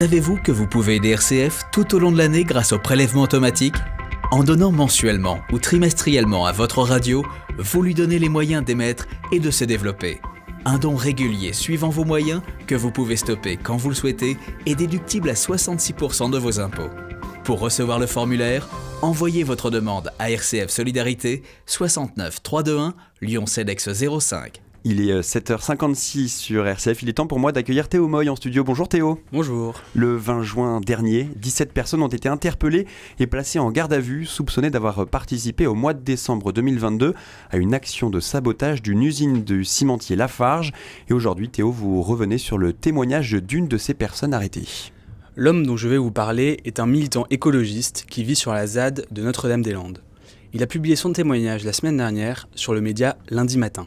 Savez-vous que vous pouvez aider RCF tout au long de l'année grâce au prélèvement automatique? En donnant mensuellement ou trimestriellement à votre radio, vous lui donnez les moyens d'émettre et de se développer. Un don régulier suivant vos moyens que vous pouvez stopper quand vous le souhaitez est déductible à 66% de vos impôts. Pour recevoir le formulaire, envoyez votre demande à RCF Solidarité 69 321 Lyon CEDEX 05. Il est 7h56 sur RCF, il est temps pour moi d'accueillir Théo Moy en studio. Bonjour Théo. Bonjour. Le 20 juin dernier, 17 personnes ont été interpellées et placées en garde à vue, soupçonnées d'avoir participé au mois de décembre 2022 à une action de sabotage d'une usine du cimentier Lafarge. Et aujourd'hui Théo, vous revenez sur le témoignage d'une de ces personnes arrêtées. L'homme dont je vais vous parler est un militant écologiste qui vit sur la ZAD de Notre-Dame-des-Landes. Il a publié son témoignage la semaine dernière sur le média Lundi Matin.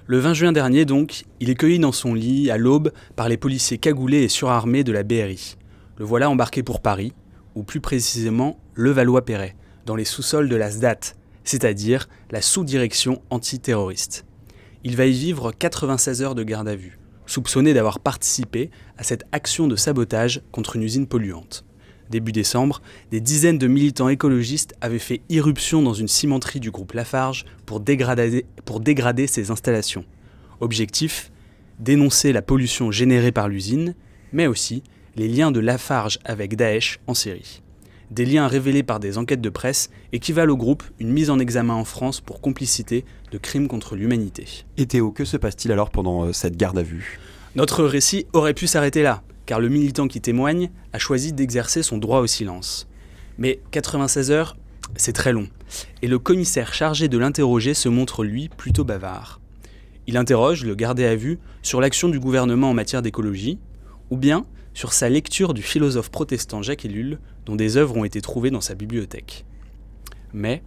Le 20 juin dernier donc, il est cueilli dans son lit à l'aube par les policiers cagoulés et surarmés de la BRI. Le voilà embarqué pour Paris, ou plus précisément Levallois-Perret, dans les sous-sols de la SDAT, c'est-à-dire la sous-direction antiterroriste. Il va y vivre 96 heures de garde à vue, soupçonné d'avoir participé à cette action de sabotage contre une usine polluante. Début décembre, des dizaines de militants écologistes avaient fait irruption dans une cimenterie du groupe Lafarge pour dégrader ses installations. Objectif, dénoncer la pollution générée par l'usine, mais aussi les liens de Lafarge avec Daesh en Syrie. Des liens révélés par des enquêtes de presse équivalent au groupe une mise en examen en France pour complicité de crimes contre l'humanité. Et Théo, que se passe-t-il alors pendant cette garde à vue ? Notre récit aurait pu s'arrêter là, car le militant qui témoigne a choisi d'exercer son droit au silence. Mais 96 heures, c'est très long, et le commissaire chargé de l'interroger se montre lui plutôt bavard. Il interroge le gardé à vue sur l'action du gouvernement en matière d'écologie, ou bien sur sa lecture du philosophe protestant Jacques Ellul, dont des œuvres ont été trouvées dans sa bibliothèque. Mais,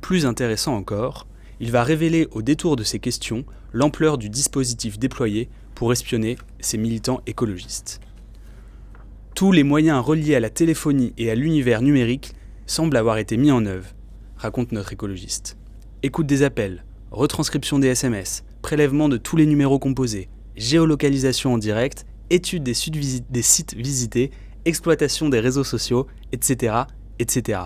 plus intéressant encore, il va révéler au détour de ces questions l'ampleur du dispositif déployé pour espionner ces militants écologistes. Tous les moyens reliés à la téléphonie et à l'univers numérique semblent avoir été mis en œuvre, raconte notre écologiste. Écoute des appels, retranscription des SMS, prélèvement de tous les numéros composés, géolocalisation en direct, étude des sites visités, exploitation des réseaux sociaux, etc. etc.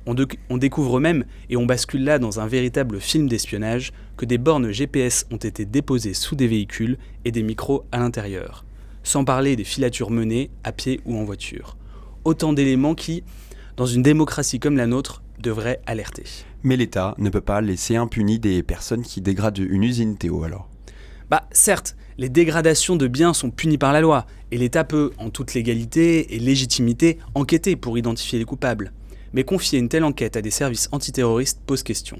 On découvre même, et on bascule là dans un véritable film d'espionnage, que des bornes GPS ont été déposées sous des véhicules et des micros à l'intérieur. Sans parler des filatures menées à pied ou en voiture. Autant d'éléments qui, dans une démocratie comme la nôtre, devraient alerter. Mais l'État ne peut pas laisser impunies des personnes qui dégradent une usine, Théo, alors ? Certes, les dégradations de biens sont punies par la loi, et l'État peut, en toute légalité et légitimité, enquêter pour identifier les coupables. Mais confier une telle enquête à des services antiterroristes pose question.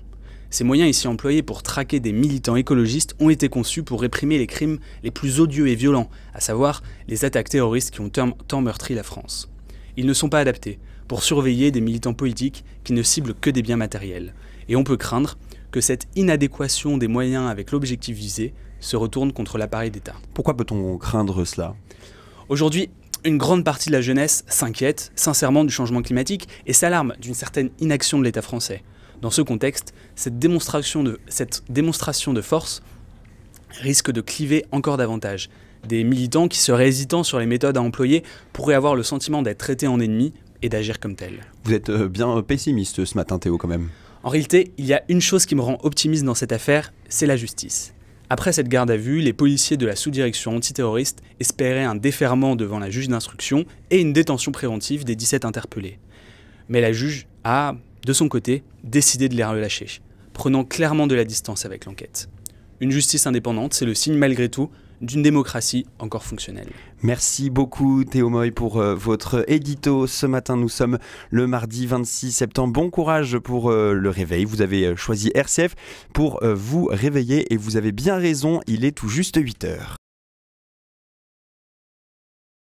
Ces moyens ici employés pour traquer des militants écologistes ont été conçus pour réprimer les crimes les plus odieux et violents, à savoir les attaques terroristes qui ont tant meurtri la France. Ils ne sont pas adaptés pour surveiller des militants politiques qui ne ciblent que des biens matériels. Et on peut craindre que cette inadéquation des moyens avec l'objectif visé se retourne contre l'appareil d'État. Pourquoi peut-on craindre cela ? Aujourd'hui, une grande partie de la jeunesse s'inquiète sincèrement du changement climatique et s'alarme d'une certaine inaction de l'État français. Dans ce contexte, cette démonstration de force risque de cliver encore davantage. Des militants qui seraient hésitants sur les méthodes à employer pourraient avoir le sentiment d'être traités en ennemis et d'agir comme tels. Vous êtes bien pessimiste ce matin, Théo, quand même. En réalité, il y a une chose qui me rend optimiste dans cette affaire, c'est la justice. Après cette garde à vue, les policiers de la sous-direction antiterroriste espéraient un déferrement devant la juge d'instruction et une détention préventive des 17 interpellés. Mais la juge a, de son côté, décidé de les relâcher, prenant clairement de la distance avec l'enquête. Une justice indépendante, c'est le signe malgré tout d'une démocratie encore fonctionnelle. Merci beaucoup Théo Moy pour votre édito. Ce matin, nous sommes le mardi 26 septembre. Bon courage pour le réveil. Vous avez choisi RCF pour vous réveiller et vous avez bien raison, il est tout juste 8h.